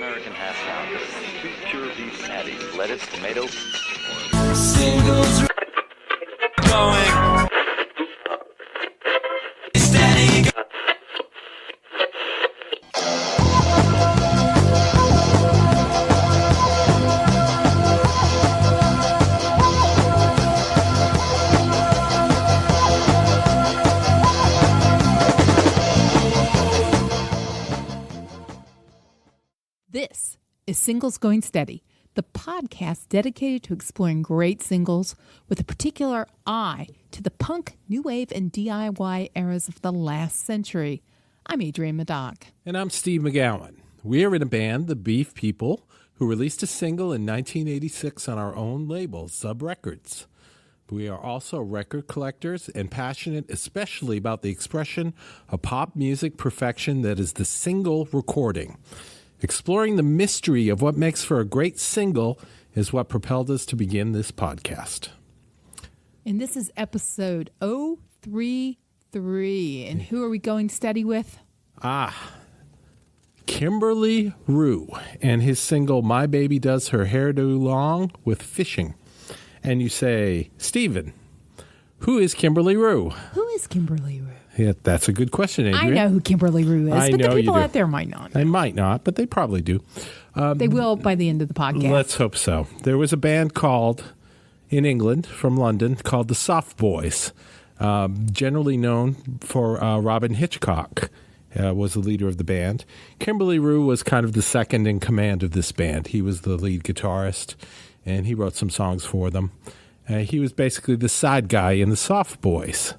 American half pound of 2 pure beef patties, lettuce, tomato. Singles going steady. This is Singles Going Steady, the podcast dedicated to exploring great singles with a particular eye to the punk, new wave, and DIY eras of the last century. I'm Adrienne Meddock. And I'm Steve McGowan. We are in a band, the Beef People, who released a single in 1986 on our own label, Sub Records. We are also record collectors and passionate especially about the expression of pop music perfection that is the single recording. Exploring the mystery of what makes for a great single is what propelled us to begin this podcast. And this is episode 033. And who are we going steady with? Kimberley Rew and his single My Baby Does Her Hairdo Long with Fishing. And you say, Stephen, who is Kimberley Rew? Who is Kimberley Rew? Yeah, that's a good question, Adrienne. I know who Kimberley Rew is, but the people you do. out there might not. They might not, but they probably do. They will by the end of the podcast. Let's hope so. There was a band in England, from London, called the Soft Boys, generally known for Robin Hitchcock was the leader of the band. Kimberley Rew was kind of the second in command of this band. He was the lead guitarist, and he wrote some songs for them. He was basically the side guy in the Soft Boys.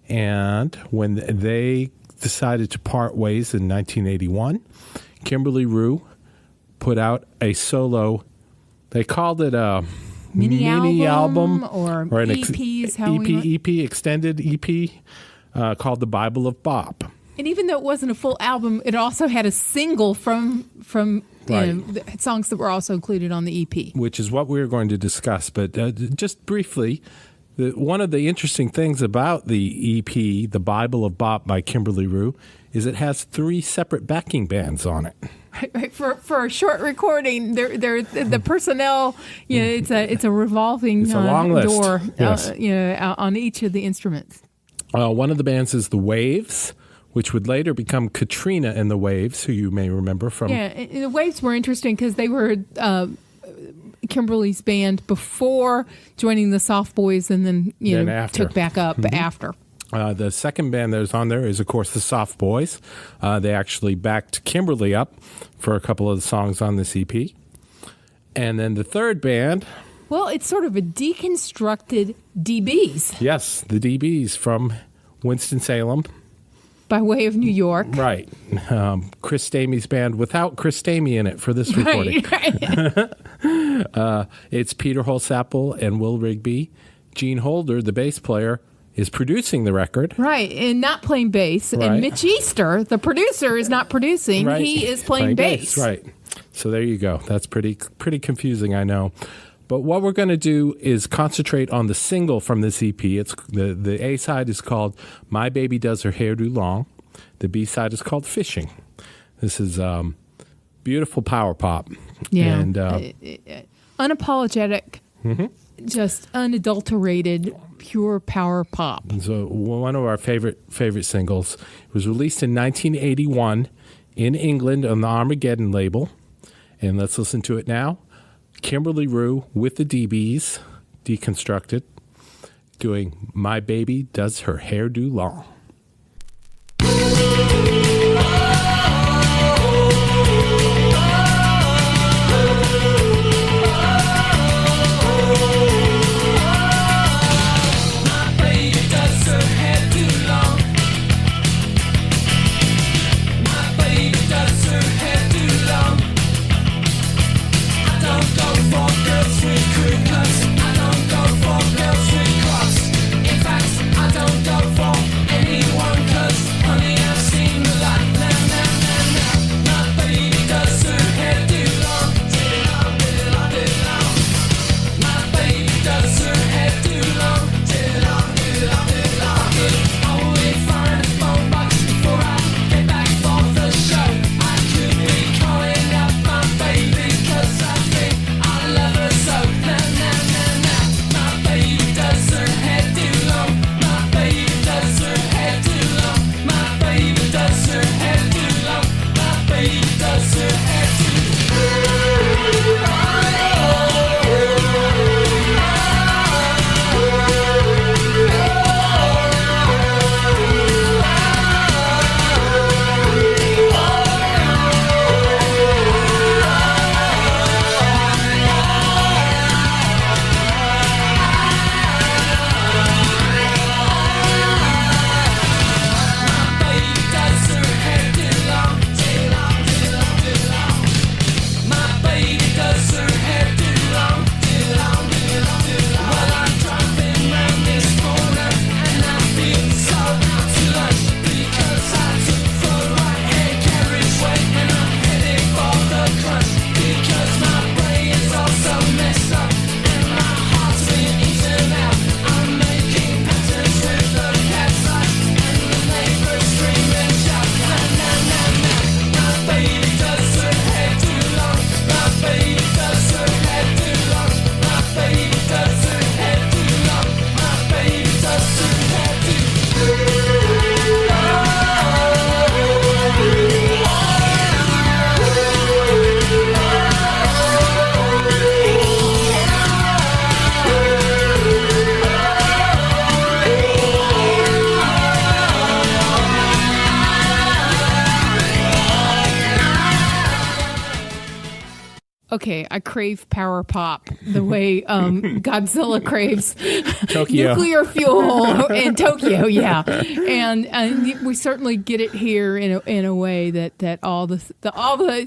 And when they decided to part ways in 1981, Kimberley Rew put out a solo, they called it a mini album or an EPs, extended EP called The Bible of Bop. And even though it wasn't a full album, it also had a single from the songs that were also included on the EP. Which is what we're going to discuss. But just briefly, one of the interesting things about the EP, The Bible of Bop by Kimberley Rew, is it has 3 separate backing bands on it. Right. For a short recording, the personnel, it's a revolving it's a long list. door, yes. On each of the instruments. One of the bands is The Waves, which would later become Katrina and the Waves, who you may remember from. Yeah, and the Waves were interesting because they were Kimberly's band before joining the Soft Boys, and then took back up after. The second band that was on there is, of course, the Soft Boys. They actually backed Kimberly up for a couple of the songs on this EP. And then the third band... Well, it's sort of a deconstructed DBs. Yes, the DBs from Winston-Salem. By way of New York. Right. Chris Stamey's band without Chris Stamey in it for this recording. Right. It's Peter Holsapple and Will Rigby. Gene Holder, the bass player, is producing the record. Right, and not playing bass. Right. And Mitch Easter, the producer, is not producing. Right. He is playing bass. Right. So there you go. That's pretty confusing, I know. But what we're going to do is concentrate on the single from this EP. It's the A side is called My Baby Does Her Hairdo Long. The B side is called Fishing. This is beautiful power pop. Yeah. And, unapologetic, just unadulterated, pure power pop. So one of our favorite singles. It was released in 1981 in England on the Armageddon label. And let's listen to it now. Kimberley Rew with the DBs, deconstructed, doing My Baby Does Her Hairdo Long. I don't go for Okay, I crave power pop the way Godzilla craves Tokyo. nuclear fuel in Tokyo. Yeah, and we certainly get it here in a way that all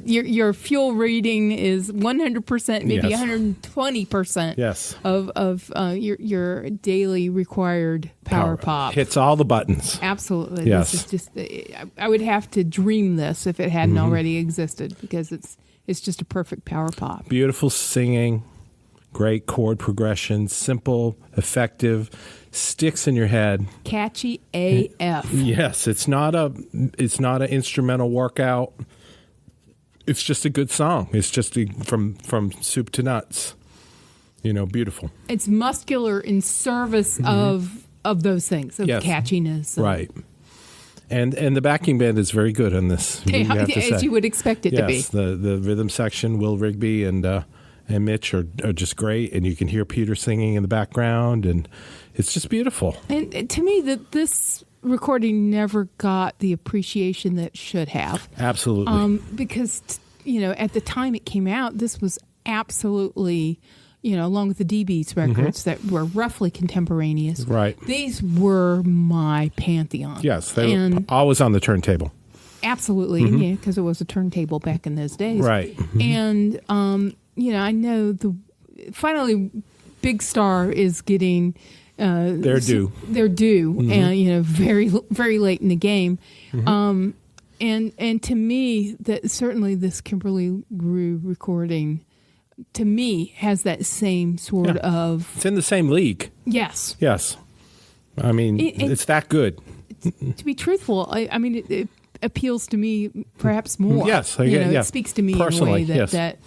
your fuel reading is 100%, maybe Yes. 120%. Yes. Of your daily required power pop. Hits all the buttons. Absolutely. Yes. This is just. I would have to dream this if it hadn't already existed, because it's just a perfect power pop. Beautiful singing, great chord progression, simple, effective, sticks in your head. Catchy AF. Yes, it's not an instrumental workout. It's just a good song. It's just from soup to nuts. Beautiful. It's muscular in service of those things, of Yes. catchiness. Right. And the backing band is very good on this. You have to As say. you would expect it to be. Yes, the rhythm section, Will Rigby and Mitch are just great, and you can hear Peter singing in the background, and it's just beautiful. And to me, this recording never got the appreciation that it should have. Absolutely. Because, at the time it came out, this was absolutely, along with the DB's records that were roughly contemporaneous. Right. These were my pantheon. Yes, they were always on the turntable. Absolutely, yeah, because it was a turntable back in those days. Right. And, I know finally Big Star is getting They're due. They're due, and very, very late in the game. And to me, that certainly this Kimberley Rew recording, to me, has that same sort of. It's in the same league. Yes. Yes. I mean, it's that good. To be truthful, I mean, it appeals to me perhaps more. Yes, it speaks to me personally, in a way that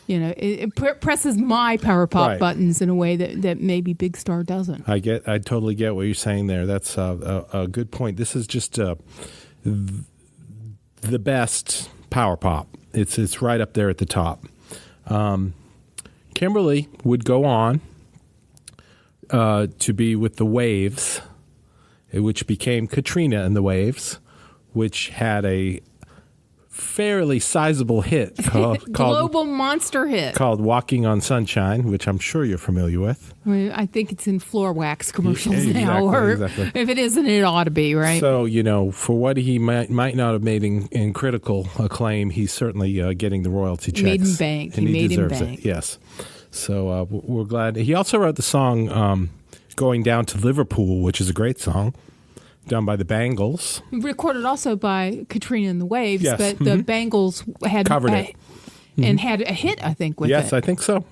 it presses my power pop buttons in a way that maybe Big Star doesn't. I totally get what you're saying there. That's a good point. This is just the best power pop. It's right up there at the top. Kimberley would go on to be with the Waves, which became Katrina and the Waves, which had a fairly sizable hit called Global monster hit called "Walking on Sunshine," which I'm sure you're familiar with. I think it's in floor wax commercials Exactly, now, or exactly. if it isn't, it ought to be, right? So, for what he might not have made in critical acclaim, he's certainly getting the royalty checks. Made him bank. And He made him deserves bank. it. Yes. So we're glad. He also wrote the song "Going Down to Liverpool," which is a great song, done by the Bangles. Recorded also by Katrina and the Waves, Yes. but the Bangles had Covered it. and had a hit, I think, with Yes, it. I think so.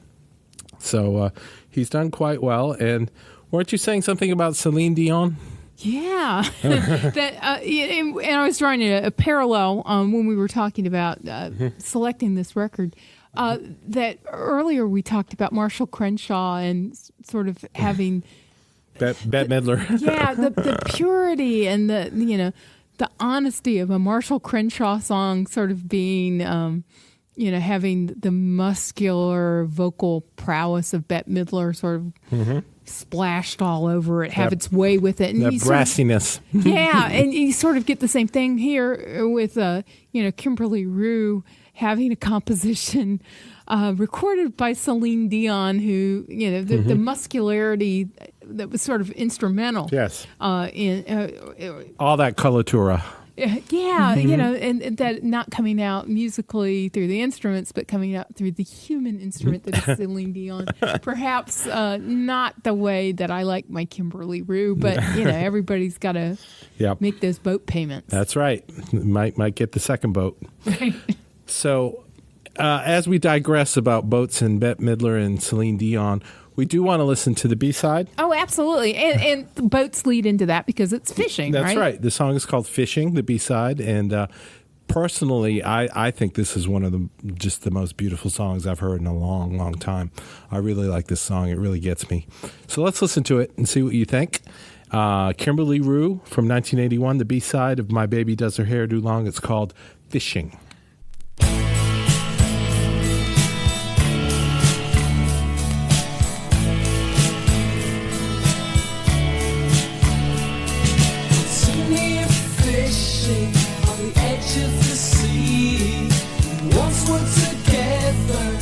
So he's done quite well. And weren't you saying something about Celine Dion? Yeah, and I was drawing a parallel when we were talking about selecting this record. That earlier we talked about Marshall Crenshaw and sort of having Bette Midler. yeah the purity and the honesty of a Marshall Crenshaw song sort of being having the muscular vocal prowess of Bette Midler sort of splashed all over it, have its way with it, and That you sort of- brassiness. yeah, and you sort of get the same thing here with Kimberley Rew having a composition recorded by Celine Dion, who the muscularity that was sort of instrumental. Yes. In All that coloratura. and that not coming out musically through the instruments, but coming out through the human instrument that is Celine Dion. Perhaps not the way that I like my Kimberley Rew, but everybody's got to make those boat payments. That's right. Might get the second boat. So, as we digress about boats and Bette Midler and Celine Dion, we do want to listen to the B-side. Oh, absolutely. And the boats lead into that because it's fishing, right? That's right. The song is called Fishing, the B-side. And personally, I think this is one of the most beautiful songs I've heard in a long, long time. I really like this song. It really gets me. So let's listen to it and see what you think. Kimberley Rew from 1981, the B-side of My Baby Does Her Hair Do Long. It's called Fishing. Of the sea, once were together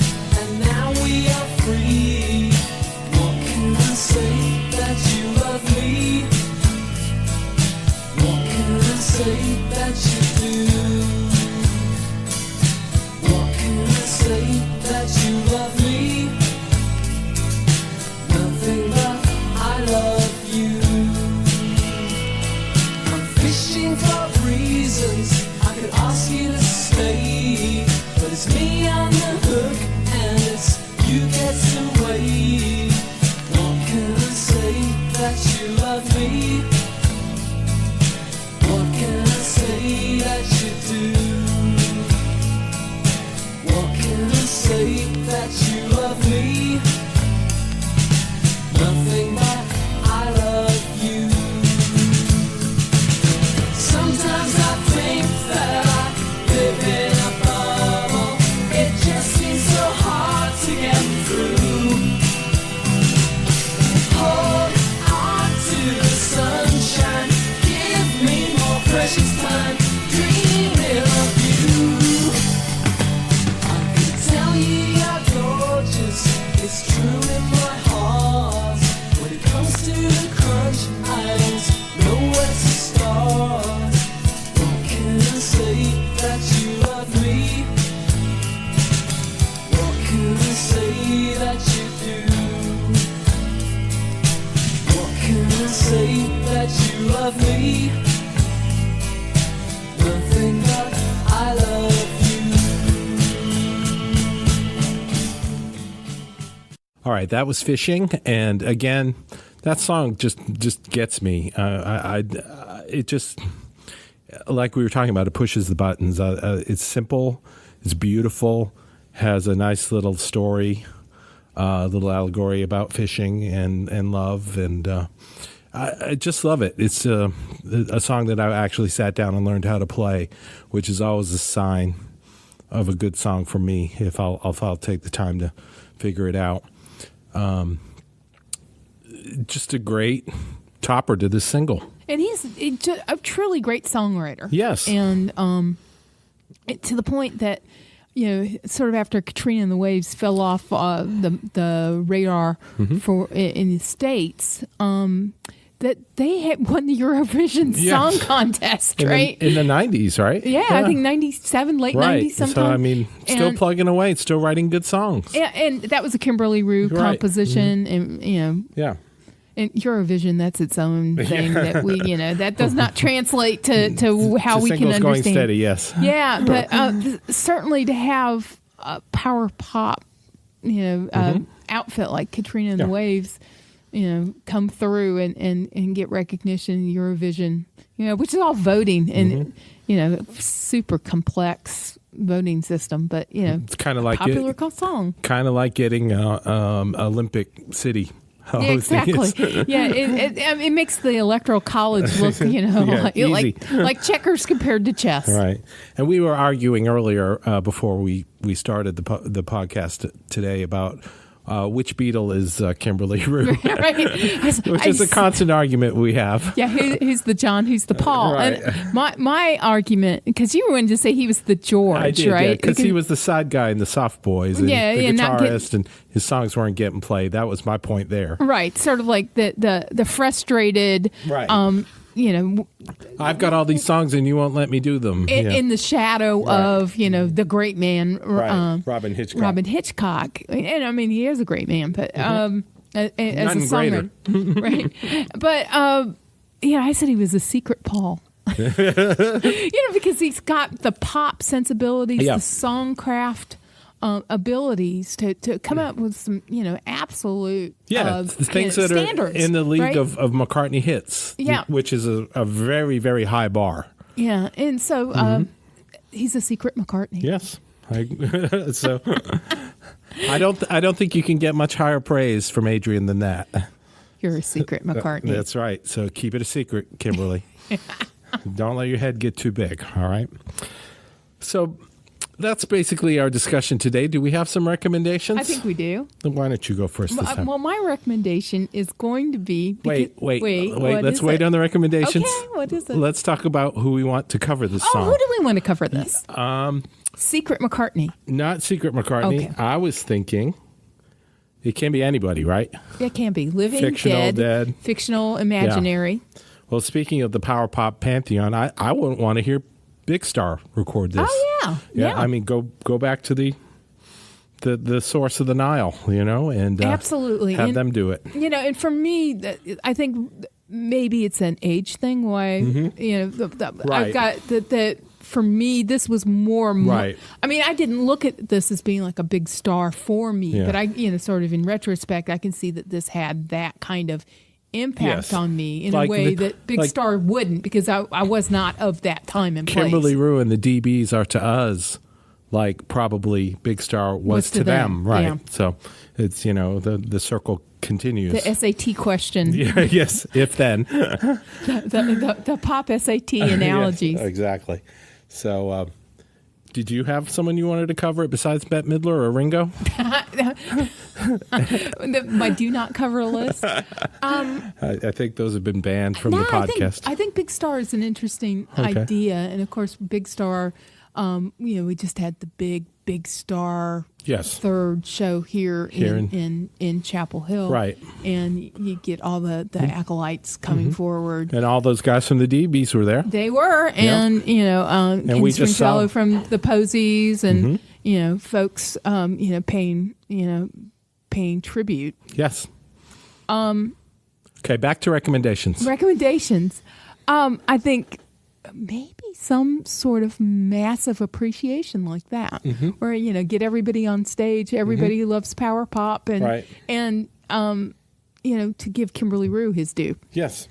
say that you love me? What can I say that you do? What can I say that you love me? Nothing but I love you. All right, that was Fishing, and again, that song just gets me. It just, like we were talking about, it pushes the buttons. It's simple, it's beautiful, has a nice little story, little allegory about fishing and love, and I just love it. It's a song that I actually sat down and learned how to play, which is always a sign of a good song for me if I'll take the time to figure it out. Just a great topper to this single. And he's a truly great songwriter. Yes. And to the point that, sort of after Katrina and the Waves fell off the radar in the States, that they had won the Eurovision Song Contest, right? In the 90s, right? Yeah, I think 97, late 90s sometime. So, still plugging away, still writing good songs. Yeah, and that was a Kimberley Rew composition, and, Yeah. And Eurovision, that's its own thing that we, that does not translate to how we can understand. Going steady, yes. Yeah, but certainly to have a power pop, outfit like Katrina and the Waves, come through and get recognition in Eurovision, which is all voting and, super complex voting system, but, it's kind of like popular song. Kind of like getting Olympic City. Yeah, exactly. It makes the Electoral College look, like checkers compared to chess. Right. And we were arguing earlier before we started the podcast today about which Beatle is Kimberley Rew, right. which is a constant argument we have. Yeah, who's the John, who's the Paul? Right. And my argument, because you wanted to say he was the George, I did, right? Because he was the side guy in the Soft Boys, and the guitarist, and his songs weren't getting played. That was my point there. Right, sort of like the frustrated, right. I've got all these songs and you won't let me do them. In the shadow of, the great man, Robin Hitchcock. Robin Hitchcock. And I mean, he is a great man, but as a songwriter. Right. But, I said he was a secret Paul. Because he's got the pop sensibilities, the songcraft abilities to come up with some, absolute things that standards, are in the league right? of McCartney hits, which is a very, very high bar. Yeah, and so he's a secret McCartney. Yes, so I don't think you can get much higher praise from Adrienne than that. You're a secret McCartney. That's right. So keep it a secret, Kimberly. Don't let your head get too big. All right. So that's basically our discussion today. Do we have some recommendations? I think we do. Then why don't you go first this time? Well, my recommendation is going to be... Wait. Let's wait on the recommendations. Okay, what is it? Let's talk about who we want to cover this song. Who do we want to cover this? Secret McCartney. Not Secret McCartney. Okay. I was thinking it can be anybody, right? It can be. Living, fictional, dead. Fictional, imaginary. Yeah. Well, speaking of the power pop pantheon, I wouldn't want to hear Big Star record this. Oh yeah. I mean, go back to the source of the Nile, and absolutely have them do it. And for me, I think maybe it's an age thing. Why right. I've got that. For me, this was more. Right. I mean, I didn't look at this as being like a big star for me, but I, sort of in retrospect, I can see that this had that kind of impact on me in a way that Big Star wouldn't, because I was not of that time and place. Kimberley Rew and the DBs are to us like probably Big Star was to them, right? Yeah. So it's the circle continues. The SAT question. Yes, if then. the pop SAT analogies. Yes, exactly. So did you have someone you wanted to cover it besides Bette Midler or Ringo? My do not cover a list. I think those have been banned from the podcast. I think Big Star is an interesting idea. And of course, Big Star, we just had the big big star Yes. third show here in Chapel Hill. Right. And you get all the acolytes coming forward. And all those guys from the DBs were there. They were. And, And we just saw Stringfellow from the Posies and, folks, paying tribute. Yes. Okay, back to recommendations. I think maybe some sort of massive appreciation like that, where get everybody on stage, everybody who loves power pop, and Right. and to give Kimberley Rew his due. Yes.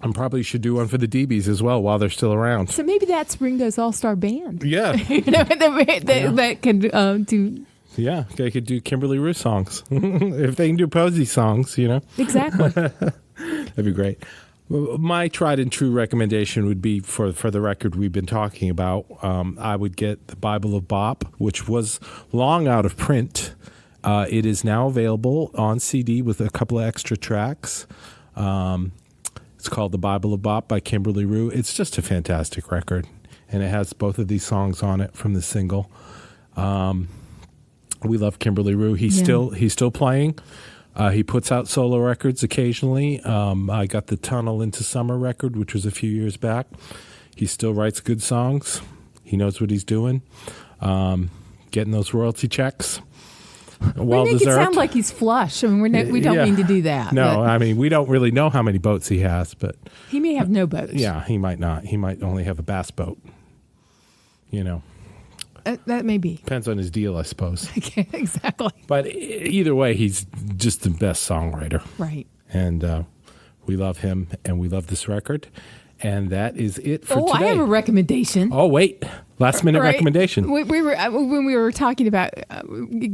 I probably should do one for the DBs as well while they're still around. So maybe that's Ringo's all-star band. Yeah. that can do. Yeah, they could do Kimberley Rew songs. If they can do Posey songs, Exactly. That'd be great. My tried and true recommendation would be for the record we've been talking about. I would get the Bible of Bop, which was long out of print. It is now available on CD with a couple of extra tracks. It's called The Bible of Bop by Kimberley Rew. It's just a fantastic record, and it has both of these songs on it from the single. We love Kimberley Rew. He's still playing. He puts out solo records occasionally. I got the Tunnel into Summer record, which was a few years back. He still writes good songs. He knows what he's doing. Getting those royalty checks. Well we make deserved. it sound like he's flush. I mean, we don't mean to do that. No, I mean, we don't really know how many boats he has, but he may have no boats. Yeah, he might not. He might only have a bass boat. That may be. Depends on his deal, I suppose. Okay, exactly. But either way, he's just the best songwriter. Right. And we love him, and we love this record. And that is it for today. I have a recommendation. Oh, wait. Last minute Right. recommendation. We were when we were talking about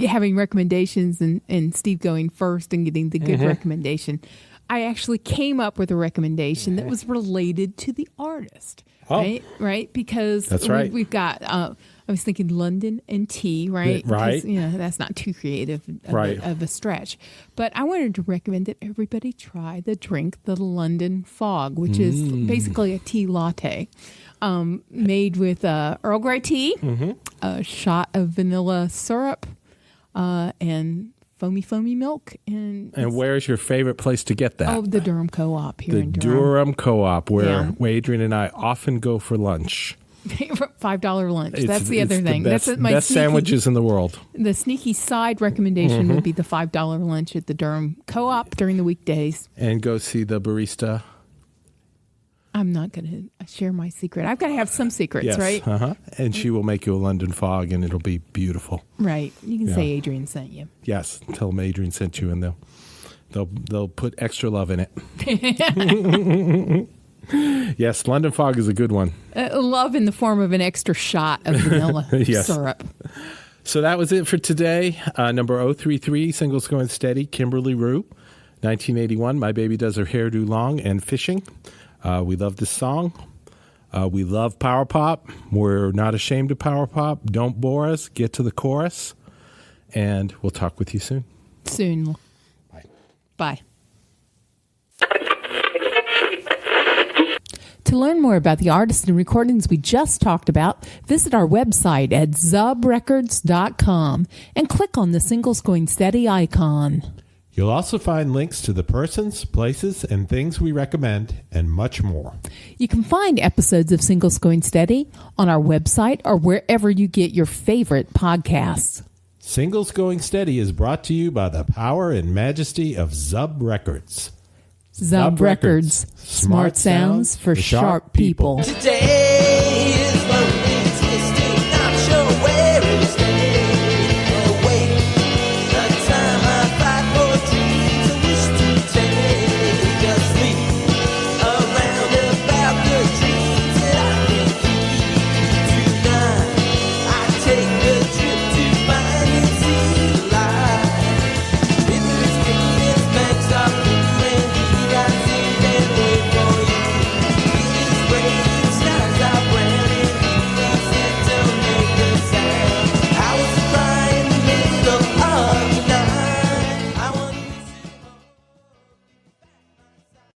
having recommendations and Steve going first and getting the good recommendation. I actually came up with a recommendation that was related to the artist. Oh. Right? Because That's right. We've got, I was thinking London and tea, right? Right. Because, that's not too creative of a stretch. But I wanted to recommend that everybody try the drink, the London Fog, which is basically a tea latte made with Earl Grey tea, a shot of vanilla syrup, and foamy milk. And where's your favorite place to get that? Oh, the Durham Co-op here in Durham. The Durham Co-op, where Adrienne and I often go for lunch. $5 lunch. That's the other thing. That's my best sneaky, sandwiches in the world. The sneaky side recommendation would be the $5 lunch at the Durham Co-op during the weekdays. And go see the barista. I'm not going to share my secret. I've got to have some secrets, Yes. right? And she will make you a London Fog, and it'll be beautiful. Right. You can say Adrienne sent you. Yes. Tell them Adrienne sent you, and they'll put extra love in it. Yes, London Fog is a good one. Love in the form of an extra shot of vanilla syrup. So that was it for today. Number 033, Singles Going Steady, Kimberley Rew, 1981. My Baby Does Her Hairdo Long, and Fishing. We love this song. We love power pop. We're not ashamed of power pop. Don't bore us. Get to the chorus. And we'll talk with you soon. Soon. Bye. To learn more about the artists and recordings we just talked about, visit our website at zubrecords.com and click on the Singles Going Steady icon. You'll also find links to the persons, places, and things we recommend, and much more. You can find episodes of Singles Going Steady on our website or wherever you get your favorite podcasts. Singles Going Steady is brought to you by the power and majesty of Zub Records. Zub Records. Smart sounds for sharp people. Today